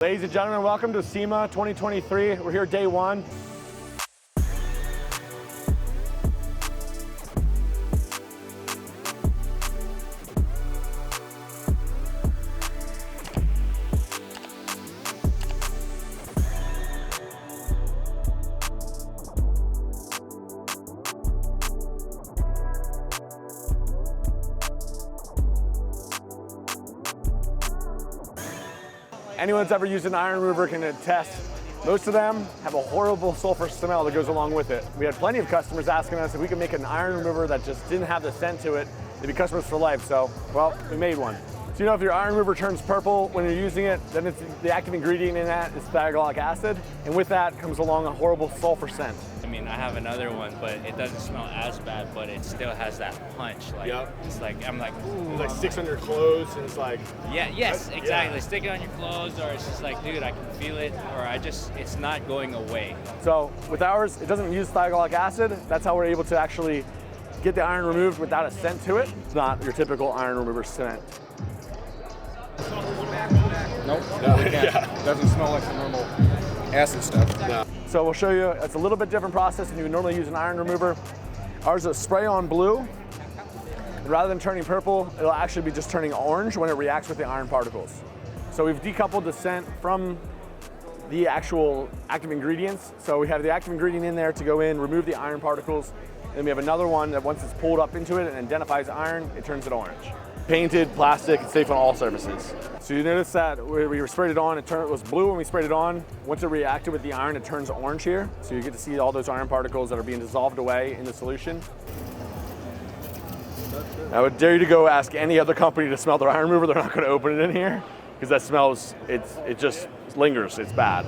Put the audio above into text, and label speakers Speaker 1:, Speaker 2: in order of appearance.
Speaker 1: Ladies and gentlemen, welcome to SEMA 2023. We're here day one. Anyone that's ever used an iron remover can attest. Most of them have a horrible sulfur smell that goes along with it. We had plenty of customers asking us if we could make an iron remover that just didn't have the scent to it. They'd be customers for life, so, well, we made one. So you know if your iron remover turns purple when you're using it, then it's the active ingredient in that is thioglycolic acid, and with that comes along a horrible sulfur scent.
Speaker 2: I mean, I have another one, but it doesn't smell as bad, but it still has that punch. Like,
Speaker 1: Yep.
Speaker 2: It's like, I'm like, ooh.
Speaker 1: It's like sticks on your clothes, and it's like...
Speaker 2: Yeah, yes, exactly.
Speaker 1: Yeah.
Speaker 2: Stick it on your clothes, or it's just like, dude, I can feel it, or it's not going away.
Speaker 1: So with ours, it doesn't use thioglycolic acid. That's how we're able to actually get the iron removed without a scent to it. It's not your typical iron remover scent.
Speaker 3: Nope, no, we can't. Yeah. Doesn't smell like the normal acid stuff.
Speaker 1: No. So we'll show you, it's a little bit different process than you would normally use an iron remover. Ours is a spray on blue. And rather than turning purple, it'll actually be just turning orange when it reacts with the iron particles. So we've decoupled the scent from the actual active ingredients. So we have the active ingredient in there to go in, remove the iron particles. Then we have another one that once it's pulled up into it and identifies iron, it turns it orange. Painted, plastic, it's safe on all surfaces. So you notice that we sprayed it on, it was blue when we sprayed it on. Once it reacted with the iron, it turns orange here. So you get to see all those iron particles that are being dissolved away in the solution. I would dare you to go ask any other company to smell their iron remover. They're not going to open it in here because that smells, it just lingers, it's bad.